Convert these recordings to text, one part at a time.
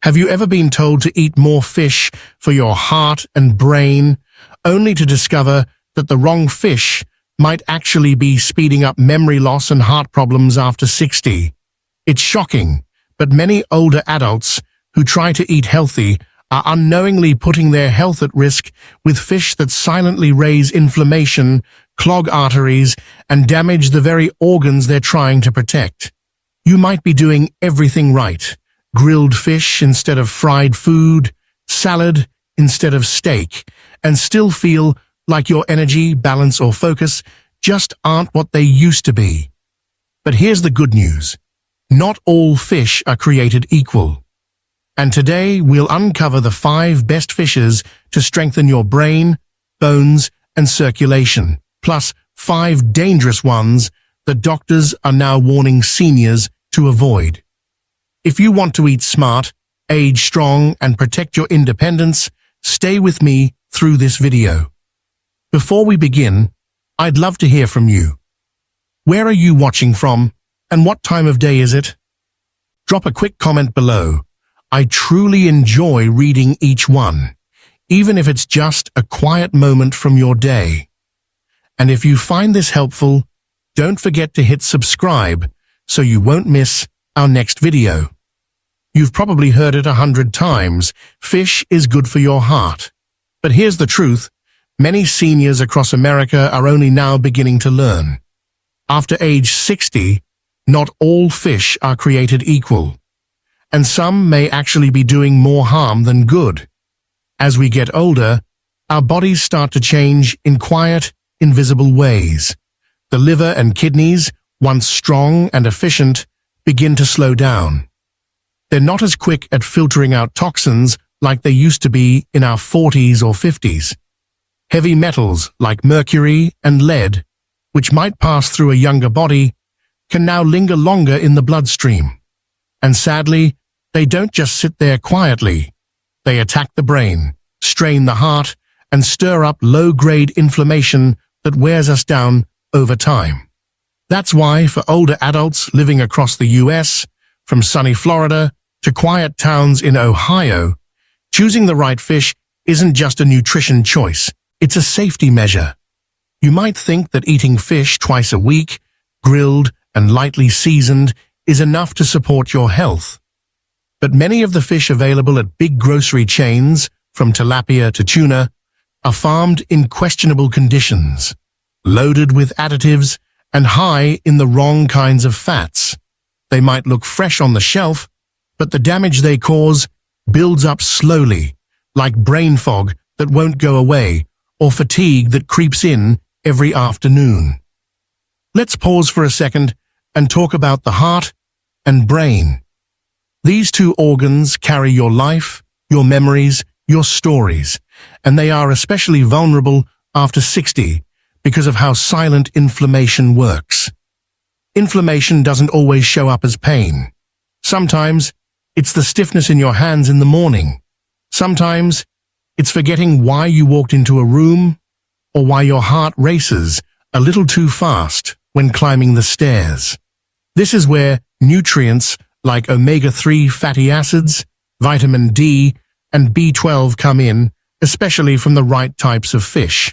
Have you ever been told to eat more fish for your heart and brain, only to discover that the wrong fish might actually be speeding up memory loss and heart problems after 60? It's shocking, but many older adults who try to eat healthy are unknowingly putting their health at risk with fish that silently raise inflammation, clog arteries, and damage the very organs they're trying to protect. You might be doing everything right. Grilled fish instead of fried food, salad instead of steak, and still feel like your energy, balance, or focus just aren't what they used to be. But here's the good news. Not all fish are created equal. And today we'll uncover the 5 best fishes to strengthen your brain, bones, and circulation, plus 5 dangerous ones that doctors are now warning seniors to avoid. If you want to eat smart, age strong, and protect your independence, stay with me through this video. Before we begin, I'd love to hear from you. Where are you watching from, and what time of day is it? Drop a quick comment below. I truly enjoy reading each one, even if it's just a quiet moment from your day. And if you find this helpful, don't forget to hit subscribe so you won't miss our next video. You've probably heard it 100 times. Fish is good for your heart. But here's the truth. Many seniors across America are only now beginning to learn. After age 60, not all fish are created equal, and some may actually be doing more harm than good. As we get older, our bodies start to change in quiet, invisible ways. The liver and kidneys, once strong and efficient, begin to slow down. They're not as quick at filtering out toxins like they used to be in our 40s or 50s. Heavy metals like mercury and lead, which might pass through a younger body, can now linger longer in the bloodstream. And sadly, they don't just sit there quietly. They attack the brain, strain the heart, and stir up low-grade inflammation that wears us down over time. That's why for older adults living across the US, from sunny Florida to quiet towns in Ohio, choosing the right fish isn't just a nutrition choice, it's a safety measure. You might think that eating fish twice a week, grilled and lightly seasoned, is enough to support your health. But many of the fish available at big grocery chains, from tilapia to tuna, are farmed in questionable conditions, loaded with additives, and high in the wrong kinds of fats. They might look fresh on the shelf, but the damage they cause builds up slowly, like brain fog that won't go away, or fatigue that creeps in every afternoon. Let's pause for a second and talk about the heart and brain. These 2 organs carry your life, your memories, your stories, and they are especially vulnerable after 60 because of how silent inflammation works. Inflammation doesn't always show up as pain. Sometimes it's the stiffness in your hands in the morning. Sometimes it's forgetting why you walked into a room, or why your heart races a little too fast when climbing the stairs. This is where nutrients like omega-3 fatty acids, vitamin D, and B12 come in, especially from the right types of fish.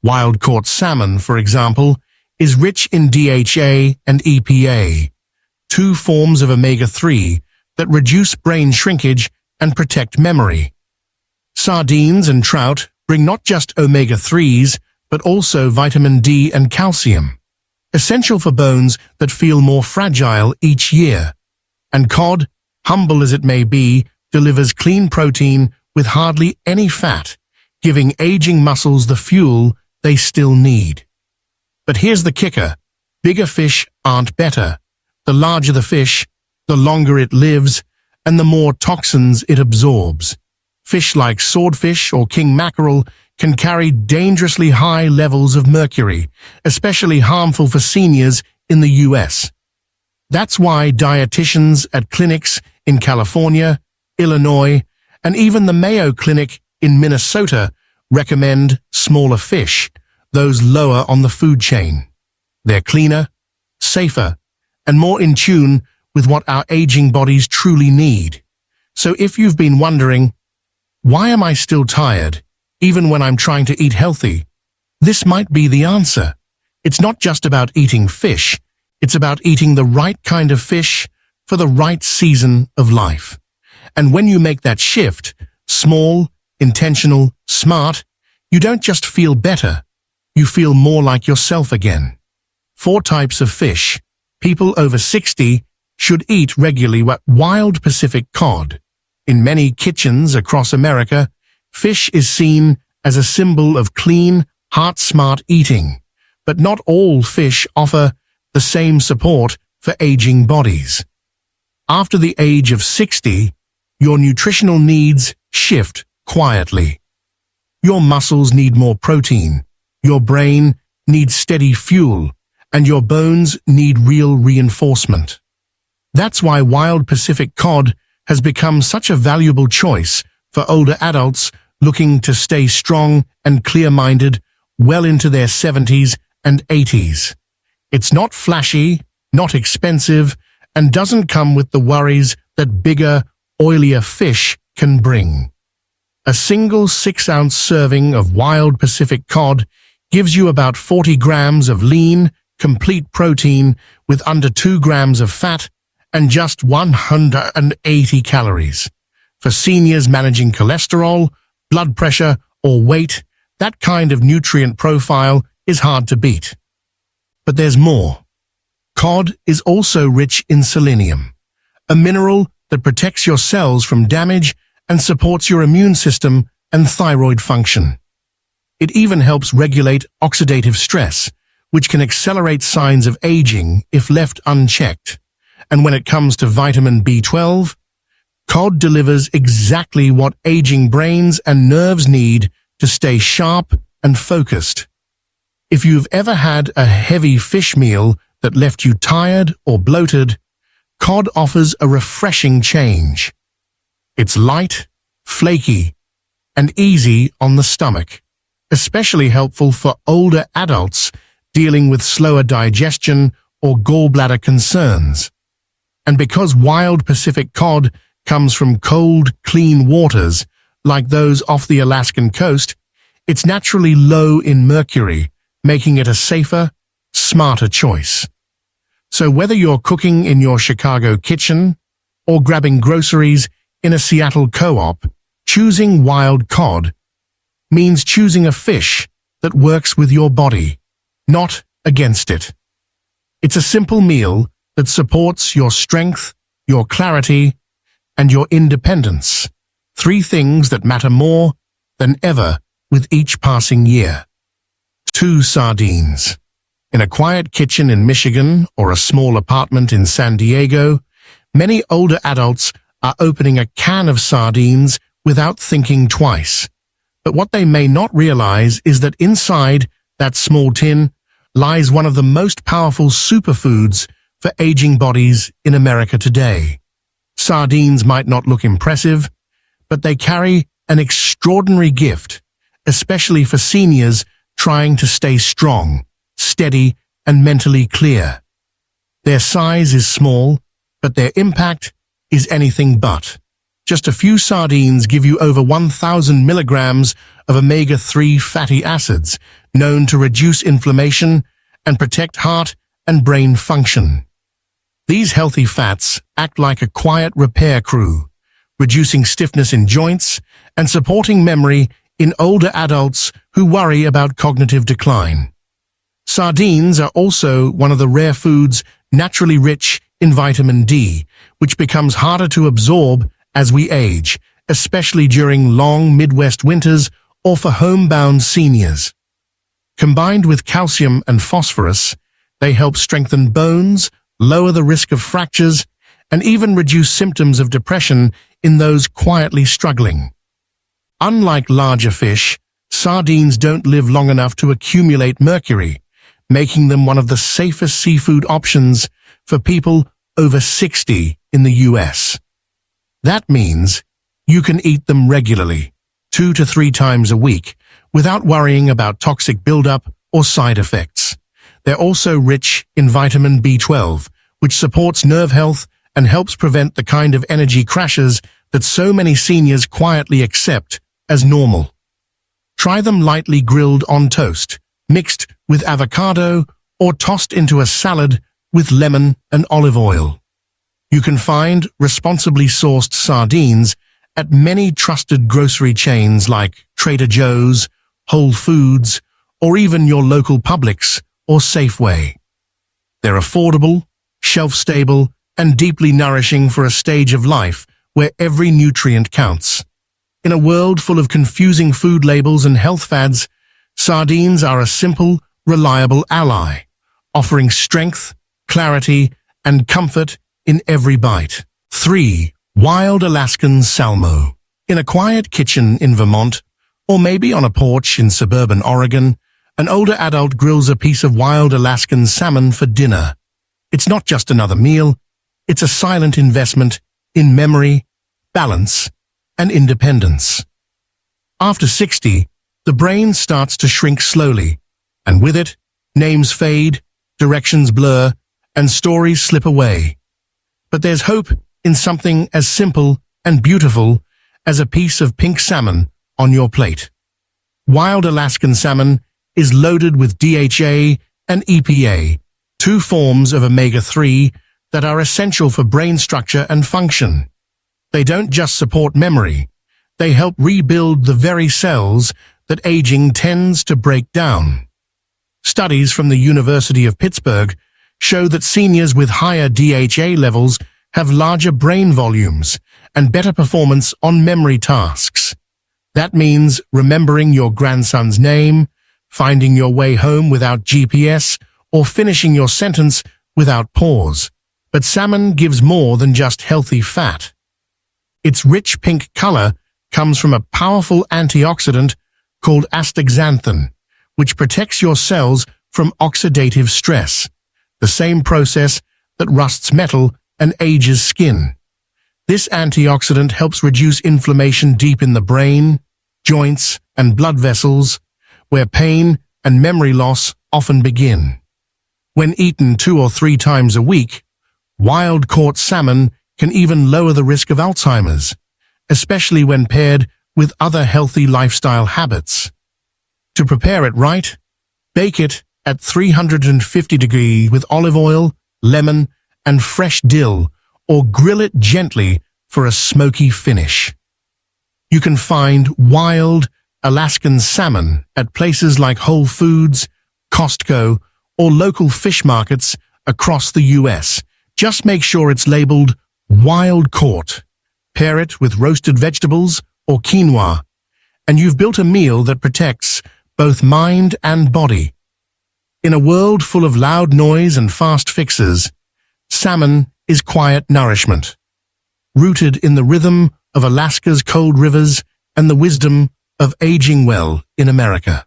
Wild-caught salmon, for example, is rich in DHA and EPA, 2 forms of omega-3 that reduce brain shrinkage and protect memory. Sardines and trout bring not just omega-3s, but also vitamin D and calcium, essential for bones that feel more fragile each year. And cod, humble as it may be, delivers clean protein with hardly any fat, giving aging muscles the fuel they still need. But here's the kicker. Bigger fish aren't better. The larger the fish, the longer it lives, and the more toxins it absorbs. Fish like swordfish or king mackerel can carry dangerously high levels of mercury, especially harmful for seniors in the US. That's why dietitians at clinics in California, Illinois, and even the Mayo Clinic in Minnesota recommend smaller fish, those lower on the food chain. They're cleaner, safer, and more in tune with what our aging bodies truly need. So if you've been wondering, why am I still tired, even when I'm trying to eat healthy? This might be the answer. It's not just about eating fish, it's about eating the right kind of fish for the right season of life. And when you make that shift, small, intentional, smart, you don't just feel better, you feel more like yourself again. 4 types of fish. People over 60 should eat regularly wild Pacific cod. In many kitchens across America, fish is seen as a symbol of clean, heart-smart eating. But not all fish offer the same support for aging bodies. After the age of 60, your nutritional needs shift quietly. Your muscles need more protein, your brain needs steady fuel, and your bones need real reinforcement. That's why wild Pacific cod has become such a valuable choice for older adults looking to stay strong and clear-minded well into their 70s and 80s. It's not flashy, not expensive, and doesn't come with the worries that bigger, oilier fish can bring. A single 6-ounce serving of wild Pacific cod gives you about 40 grams of lean, complete protein with under 2 grams of fat and just 180 calories. For seniors managing cholesterol, blood pressure, or weight, that kind of nutrient profile is hard to beat. But there's more. Cod is also rich in selenium, a mineral that protects your cells from damage and supports your immune system and thyroid function. It even helps regulate oxidative stress, which can accelerate signs of aging if left unchecked. And when it comes to vitamin B12, cod delivers exactly what aging brains and nerves need to stay sharp and focused. If you've ever had a heavy fish meal that left you tired or bloated, cod offers a refreshing change. It's light, flaky, and easy on the stomach, especially helpful for older adults dealing with slower digestion or gallbladder concerns. And because wild Pacific cod comes from cold, clean waters, like those off the Alaskan coast, it's naturally low in mercury, making it a safer, smarter choice. So whether you're cooking in your Chicago kitchen or grabbing groceries in a Seattle co-op, choosing wild cod means choosing a fish that works with your body, not against it. It's a simple meal that supports your strength, your clarity, and your independence. 3 things that matter more than ever with each passing year. 2 sardines. In a quiet kitchen in Michigan or a small apartment in San Diego, many older adults are opening a can of sardines without thinking twice. But what they may not realize is that inside that small tin lies one of the most powerful superfoods for aging bodies in America today. Sardines might not look impressive, but they carry an extraordinary gift, especially for seniors trying to stay strong, steady, and mentally clear. Their size is small, but their impact is anything but. Just a few sardines give you over 1,000 milligrams of omega-3 fatty acids, known to reduce inflammation and protect heart and brain function. These healthy fats act like a quiet repair crew, reducing stiffness in joints and supporting memory in older adults who worry about cognitive decline. Sardines are also one of the rare foods naturally rich in vitamin D, which becomes harder to absorb as we age, especially during long Midwest winters or for homebound seniors. Combined with calcium and phosphorus, they help strengthen bones, lower the risk of fractures, and even reduce symptoms of depression in those quietly struggling. Unlike larger fish, sardines don't live long enough to accumulate mercury, making them one of the safest seafood options for people over 60 in the US. That means you can eat them regularly, 2 to 3 times a week, without worrying about toxic buildup or side effects. They're also rich in vitamin B12, which supports nerve health and helps prevent the kind of energy crashes that so many seniors quietly accept as normal. Try them lightly grilled on toast, mixed with avocado, or tossed into a salad with lemon and olive oil. You can find responsibly sourced sardines at many trusted grocery chains like Trader Joe's, Whole Foods, or even your local Publix or Safeway. They're affordable, shelf-stable, and deeply nourishing for a stage of life where every nutrient counts. In a world full of confusing food labels and health fads, sardines are a simple, reliable ally, offering strength, clarity, and comfort in every bite. 3. Wild Alaskan Salmo. In a quiet kitchen in Vermont, or maybe on a porch in suburban Oregon, an older adult grills a piece of wild Alaskan salmon for dinner. It's not just another meal, it's a silent investment in memory, balance, and independence. After 60, the brain starts to shrink slowly, and with it, names fade, directions blur, and stories slip away. But there's hope in something as simple and beautiful as a piece of pink salmon on your plate. Wild Alaskan salmon is loaded with DHA and EPA, two forms of omega-3 that are essential for brain structure and function. They don't just support memory, they help rebuild the very cells that aging tends to break down. Studies from the University of Pittsburgh show that seniors with higher DHA levels have larger brain volumes and better performance on memory tasks. That means remembering your grandson's name, finding your way home without GPS, or finishing your sentence without pause. But salmon gives more than just healthy fat. Its rich pink color comes from a powerful antioxidant called astaxanthin, which protects your cells from oxidative stress, the same process that rusts metal and ages skin. This antioxidant helps reduce inflammation deep in the brain, joints, and blood vessels, where pain and memory loss often begin. When eaten 2 or 3 times a week, wild-caught salmon can even lower the risk of Alzheimer's, especially when paired with other healthy lifestyle habits. To prepare it right, bake it at 350 degrees with olive oil, lemon, and fresh dill, or grill it gently for a smoky finish. You can find wild Alaskan salmon at places like Whole Foods, Costco, or local fish markets across the U.S. Just make sure it's labeled wild caught. Pair it with roasted vegetables or quinoa, and you've built a meal that protects both mind and body. In a world full of loud noise and fast fixes, salmon is quiet nourishment, rooted in the rhythm of Alaska's cold rivers and the wisdom of aging well in America.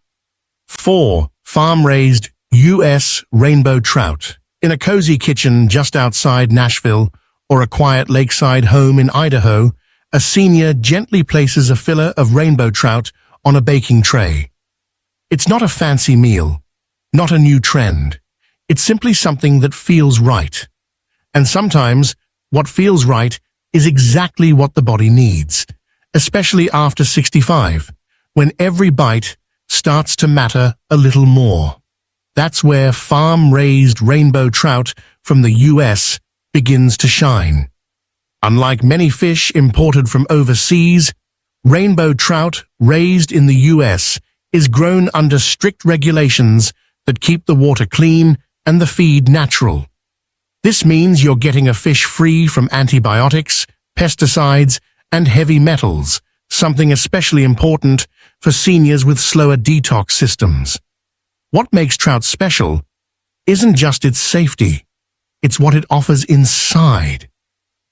4. Farm-raised U.S. rainbow trout. In a cozy kitchen just outside Nashville or a quiet lakeside home in Idaho, a senior gently places a fillet of rainbow trout on a baking tray. It's not a fancy meal, not a new trend. It's simply something that feels right. And sometimes, what feels right is exactly what the body needs, especially after 65, when every bite starts to matter a little more. That's where farm-raised rainbow trout from the U.S. begins to shine. Unlike many fish imported from overseas, rainbow trout raised in the U.S. is grown under strict regulations that keep the water clean and the feed natural. This means you're getting a fish free from antibiotics, pesticides, and heavy metals, something especially important for seniors with slower detox systems. What makes trout special isn't just its safety, it's what it offers inside.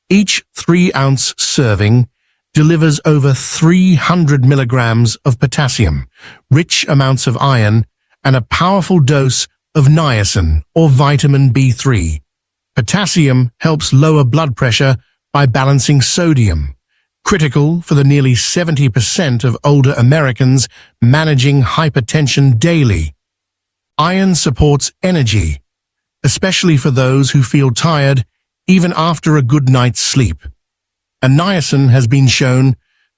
Each 3-ounce serving delivers over 300 milligrams of potassium, rich amounts of iron, and a powerful dose of niacin or vitamin B3. Potassium helps lower blood pressure by balancing sodium, critical for the nearly 70% of older Americans managing hypertension daily. Iron supports energy, especially for those who feel tired even after a good night's sleep. and niacin has been shown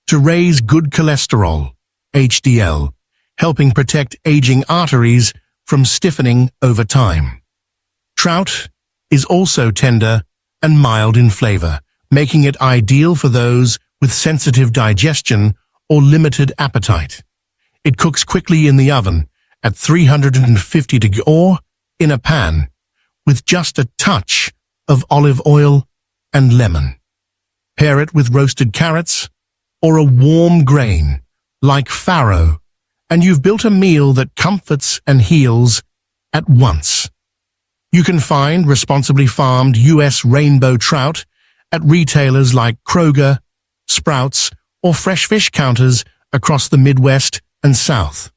to raise good cholesterol, HDL, helping protect aging arteries from stiffening over time. Trout is also tender and mild in flavor, making it ideal for those with sensitive digestion or limited appetite. It cooks quickly in the oven at 350 degrees or in a pan with just a touch of olive oil and lemon. Pair it with roasted carrots or a warm grain like farro, and you've built a meal that comforts and heals at once. You can find responsibly farmed U.S. rainbow trout at retailers like Kroger, Sprouts, or fresh fish counters across the Midwest and South.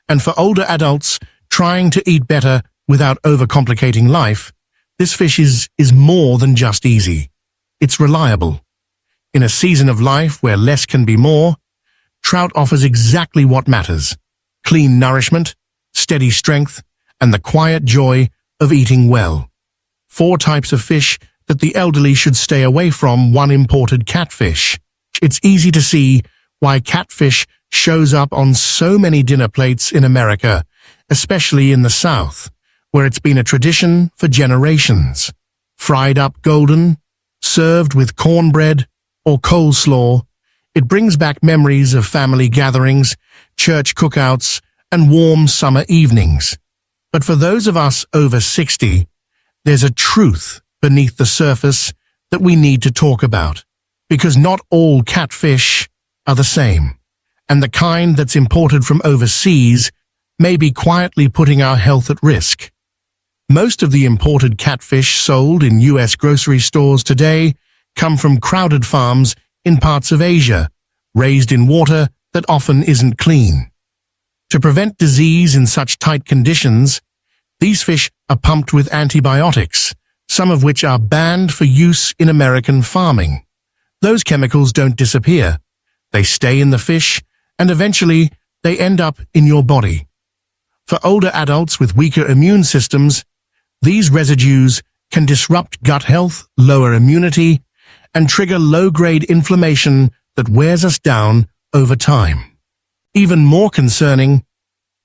And for older adults trying to eat better without overcomplicating life, this fish is more than just easy. It's reliable. In a season of life where less can be more, trout offers exactly what matters: clean nourishment, steady strength, and the quiet joy of eating well. 4 types of fish that the elderly should stay away from. 1. Imported catfish. It's easy to see why catfish shows up on so many dinner plates in America, especially in the South, where it's been a tradition for generations. Fried up golden, served with cornbread or coleslaw, it brings back memories of family gatherings, church cookouts, and warm summer evenings. But for those of us over 60, there's a truth beneath the surface that we need to talk about, because not all catfish are the same, and the kind that's imported from overseas may be quietly putting our health at risk. Most of the imported catfish sold in U.S. grocery stores today come from crowded farms in parts of Asia, raised in water that often isn't clean. To prevent disease in such tight conditions, these fish are pumped with antibiotics, some of which are banned for use in American farming. Those chemicals don't disappear. They stay in the fish, and eventually they end up in your body. For older adults with weaker immune systems, these residues can disrupt gut health, lower immunity, and trigger low-grade inflammation that wears us down over time. Even more concerning,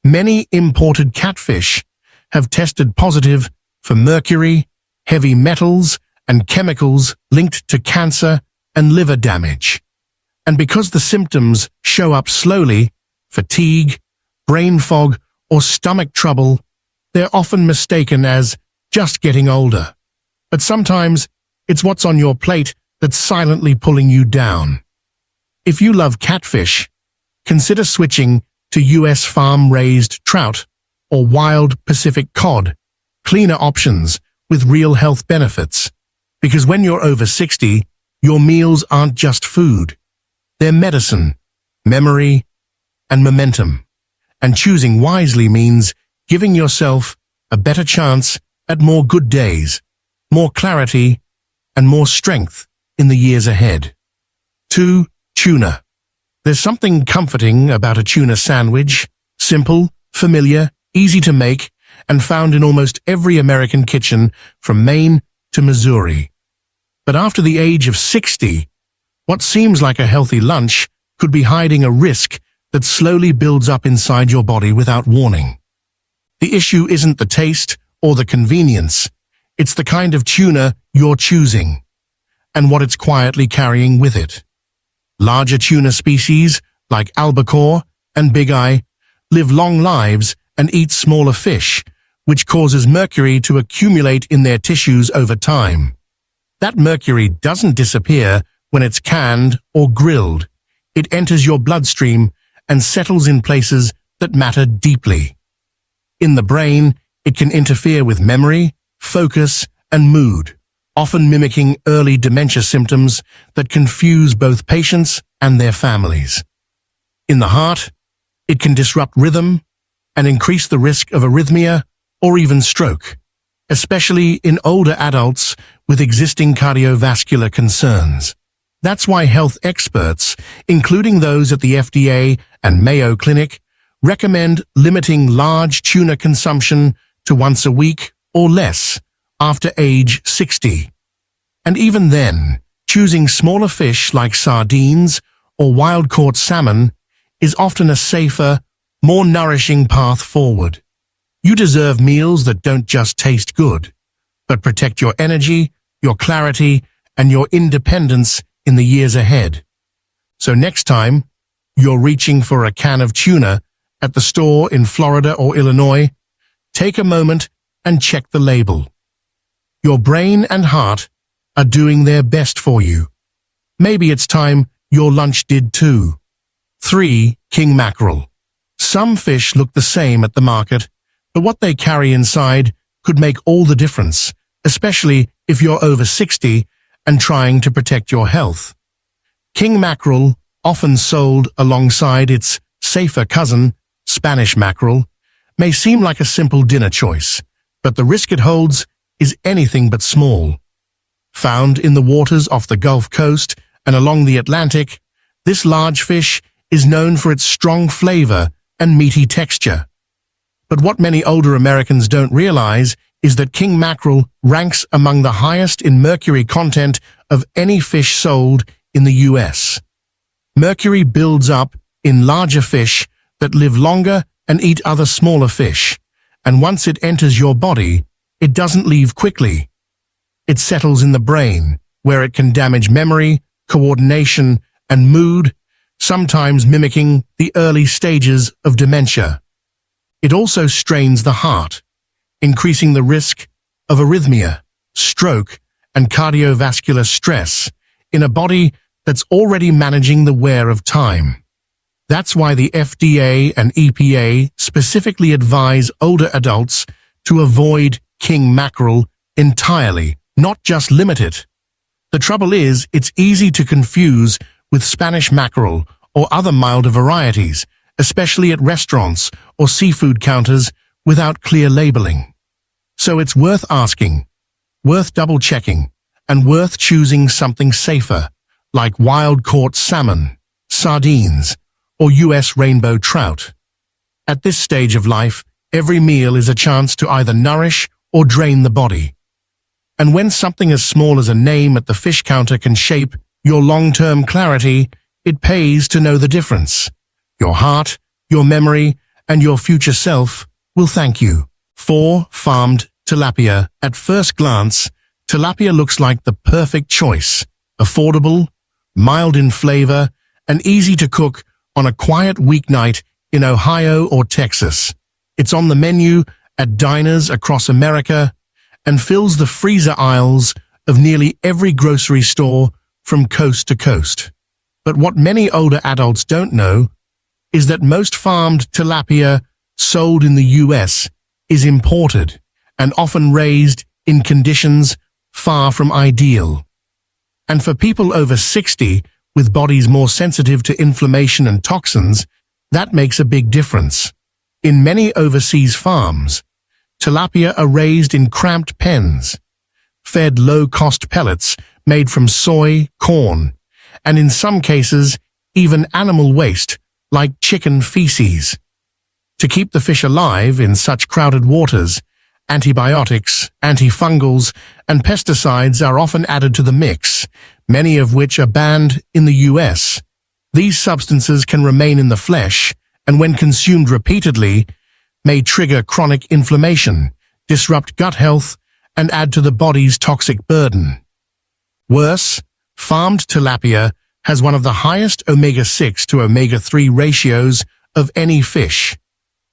many imported catfish have tested positive for mercury, heavy metals, and chemicals linked to cancer and liver damage. And because the symptoms show up slowly, fatigue, brain fog, or stomach trouble, they're often mistaken as just getting older. But sometimes it's what's on your plate that's silently pulling you down. If you love catfish, consider switching to U.S. farm-raised trout or wild Pacific cod, cleaner options with real health benefits. Because when you're over 60, your meals aren't just food. They're medicine, memory, and momentum. And choosing wisely means giving yourself a better chance at more good days, more clarity, and more strength in the years ahead. 2. Tuna. There's something comforting about a tuna sandwich, simple, familiar, easy to make, and found in almost every American kitchen from Maine to Missouri. But after the age of 60, what seems like a healthy lunch could be hiding a risk that slowly builds up inside your body without warning. The issue isn't the taste or the convenience, it's the kind of tuna you're choosing, and what it's quietly carrying with it. Larger tuna species, like albacore and big-eye, live long lives and eat smaller fish, which causes mercury to accumulate in their tissues over time. That mercury doesn't disappear when it's canned or grilled. It enters your bloodstream and settles in places that matter deeply. In the brain, it can interfere with memory, focus, and mood, often mimicking early dementia symptoms that confuse both patients and their families. In the heart, it can disrupt rhythm and increase the risk of arrhythmia or even stroke, especially in older adults with existing cardiovascular concerns. That's why health experts, including those at the FDA and Mayo Clinic, recommend limiting large tuna consumption to once a week or less after age 60. And even then, Choosing smaller fish like sardines or wild-caught salmon is often a safer, more nourishing path forward. You deserve meals that don't just taste good, but protect your energy, your clarity, and your independence in the years ahead. So next time you're reaching for a can of tuna at the store in Florida or Illinois, take a moment and check the label. Your brain and heart are doing their best for you. Maybe it's time your lunch did too. 3. King mackerel. Some fish look the same at the market, but what they carry inside could make all the difference, especially if you're over 60 and trying to protect your health. King mackerel, often sold alongside its safer cousin, Spanish mackerel, may seem like a simple dinner choice, but the risk it holds is anything but small. Found in the waters off the Gulf Coast and along the Atlantic, this large fish is known for its strong flavor and meaty texture. But what many older Americans don't realize is that king mackerel ranks among the highest in mercury content of any fish sold in the U.S. Mercury builds up in larger fish that live longer and eat other smaller fish, and once it enters your body, it doesn't leave quickly. It settles in the brain, where it can damage memory, coordination, and mood, sometimes mimicking the early stages of dementia. It also strains the heart, increasing the risk of arrhythmia, stroke, and cardiovascular stress in a body that's already managing the wear of time. That's why the FDA and EPA specifically advise older adults to avoid king mackerel entirely, not just limit it. The trouble is, it's easy to confuse with Spanish mackerel or other milder varieties, especially at restaurants or seafood counters without clear labeling. So it's worth asking, worth double-checking, and worth choosing something safer, like wild-caught salmon, sardines, or U.S. rainbow trout. At this stage of life, every meal is a chance to either nourish or drain the body. And when something as small as a name at the fish counter can shape your long-term clarity, it pays to know the difference. Your heart, your memory, and your future self will thank you. 4. Farmed tilapia. At first glance, tilapia looks like the perfect choice. Affordable, mild in flavor, and easy to cook on a quiet weeknight in Ohio or Texas. It's on the menu at diners across America and fills the freezer aisles of nearly every grocery store from coast to coast. But what many older adults don't know is that most farmed tilapia sold in the U.S. is imported and often raised in conditions far from ideal. And for people over 60 with bodies more sensitive to inflammation and toxins, that makes a big difference. In many overseas farms, tilapia are raised in cramped pens, fed low-cost pellets made from soy, corn, and in some cases, even animal waste like chicken feces. To keep the fish alive in such crowded waters, antibiotics, antifungals, and pesticides are often added to the mix, many of which are banned in the U.S. These substances can remain in the flesh and, when consumed repeatedly, may trigger chronic inflammation, disrupt gut health, and add to the body's toxic burden. Worse, farmed tilapia has one of the highest omega-6 to omega-3 ratios of any fish,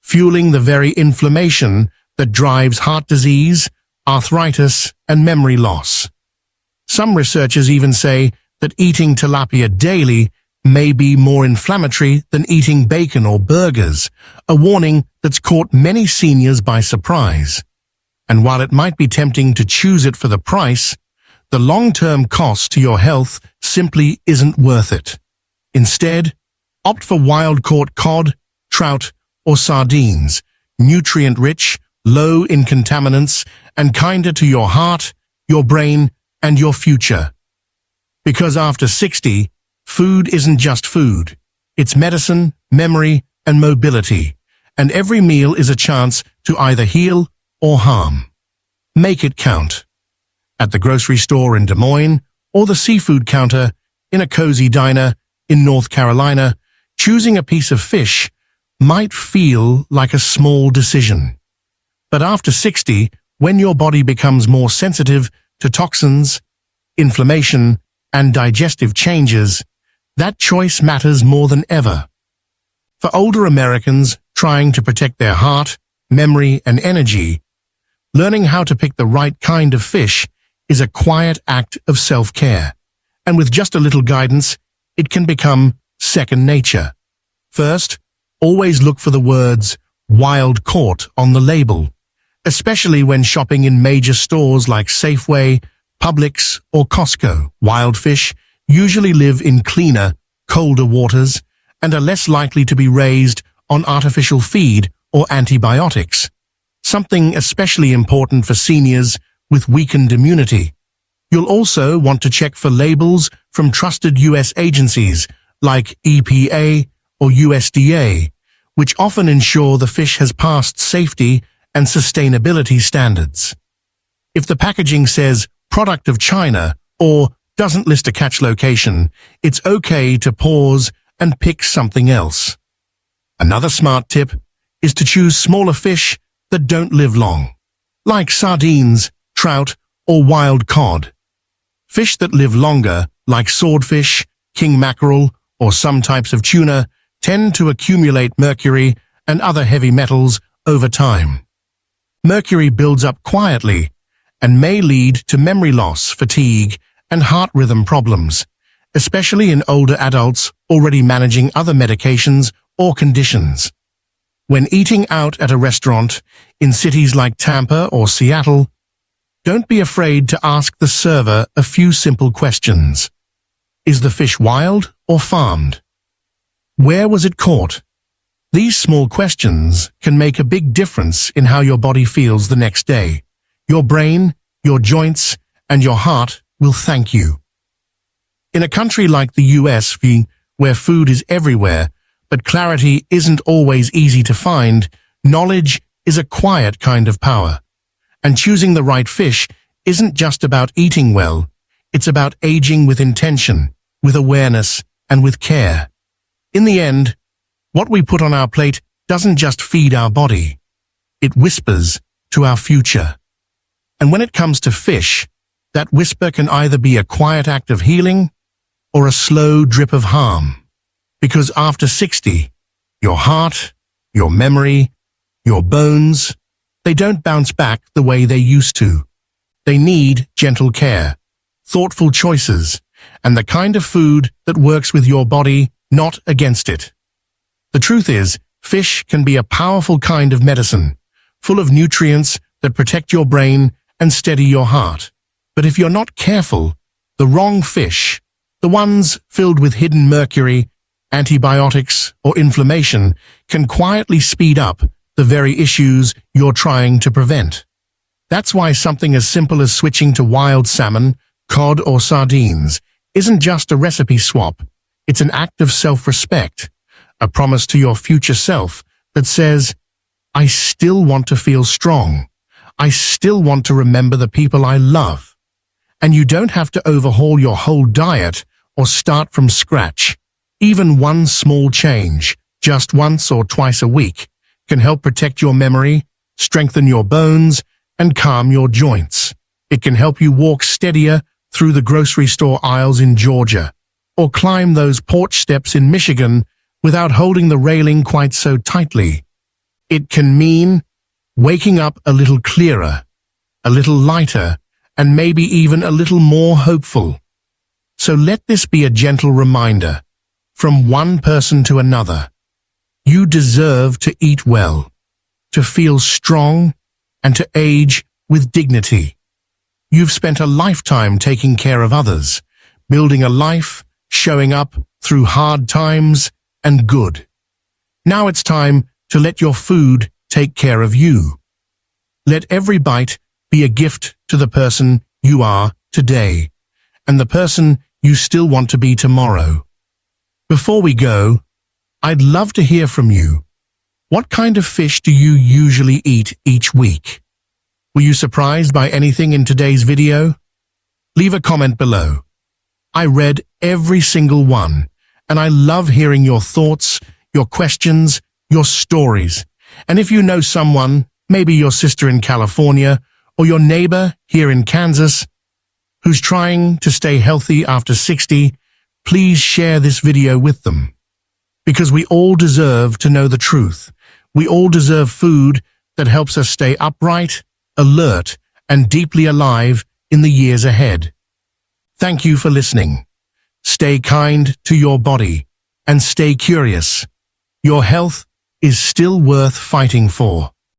fueling the very inflammation that drives heart disease, arthritis, and memory loss. Some researchers even say that eating tilapia daily may be more inflammatory than eating bacon or burgers, a warning that's caught many seniors by surprise. And while it might be tempting to choose it for the price, the long-term cost to your health simply isn't worth it. Instead, opt for wild-caught cod, trout, or sardines, nutrient-rich, low in contaminants, and kinder to your heart, your brain, and your future. Because after 60, food isn't just food. It's medicine, memory, and mobility, and every meal is a chance to either heal or harm. Make it count. At the grocery store in Des Moines or the seafood counter in a cozy diner in North Carolina, choosing a piece of fish might feel like a small decision. But after 60, when your body becomes more sensitive to toxins, inflammation, and digestive changes, that choice matters more than ever. For older Americans trying to protect their heart, memory, and energy, learning how to pick the right kind of fish is a quiet act of self-care. And with just a little guidance, it can become second nature. First, always look for the words "wild caught" on the label, especially when shopping in major stores like Safeway, Publix, or Costco. Wild fish usually live in cleaner, colder waters and are less likely to be raised on artificial feed or antibiotics, something especially important for seniors with weakened immunity. You'll also want to check for labels from trusted U.S. agencies like EPA or USDA, which often ensure the fish has passed safety and sustainability standards. If the packaging says "product of China" or doesn't list a catch location, it's okay to pause and pick something else. Another smart tip is to choose smaller fish that don't live long, like sardines, trout, or wild cod. Fish that live longer, like swordfish, king mackerel, or some types of tuna, tend to accumulate mercury and other heavy metals over time. Mercury builds up quietly and may lead to memory loss, fatigue, and heart rhythm problems, especially in older adults already managing other medications or conditions. When eating out at a restaurant in cities like Tampa or Seattle, don't be afraid to ask the server a few simple questions. Is the fish wild or farmed? Where was it caught? These small questions can make a big difference in how your body feels the next day. Your brain, your joints, and your heart will thank you. In a country like the US, where food is everywhere, but clarity isn't always easy to find, knowledge is a quiet kind of power. And choosing the right fish isn't just about eating well, it's about aging with intention, with awareness, and with care. In the end, what we put on our plate doesn't just feed our body, it whispers to our future. And when it comes to fish, that whisper can either be a quiet act of healing or a slow drip of harm. Because after 60, your heart, your memory, your bones, they don't bounce back the way they used to. They need gentle care, thoughtful choices, and the kind of food that works with your body, not against it. The truth is, fish can be a powerful kind of medicine, full of nutrients that protect your brain and steady your heart. But if you're not careful, the wrong fish, the ones filled with hidden mercury, antibiotics, or inflammation, can quietly speed up the very issues you're trying to prevent. That's why something as simple as switching to wild salmon, cod, or sardines isn't just a recipe swap. It's an act of self-respect, a promise to your future self that says, I still want to feel strong. I still want to remember the people I love. And you don't have to overhaul your whole diet or start from scratch. Even one small change, just once or twice a week, can help protect your memory, strengthen your bones, and calm your joints. It can help you walk steadier through the grocery store aisles in Georgia, or climb those porch steps in Michigan without holding the railing quite so tightly. It can mean waking up a little clearer, a little lighter, and maybe even a little more hopeful. So let this be a gentle reminder, from one person to another. You deserve to eat well, to feel strong, and to age with dignity. You've spent a lifetime taking care of others, building a life, showing up through hard times and good. Now it's time to let your food take care of you. Let every bite be a gift to the person you are today, and the person you still want to be tomorrow. Before we go, I'd love to hear from you. What kind of fish do you usually eat each week? Were you surprised by anything in today's video? Leave a comment below. I read every single one, and I love hearing your thoughts, your questions, your stories. And if you know someone, maybe your sister in California or your neighbor here in Kansas, who's trying to stay healthy after 60, please share this video with them. Because we all deserve to know the truth. We all deserve food that helps us stay upright, alert, and deeply alive in the years ahead. Thank you for listening. Stay kind to your body and stay curious. Your health is still worth fighting for.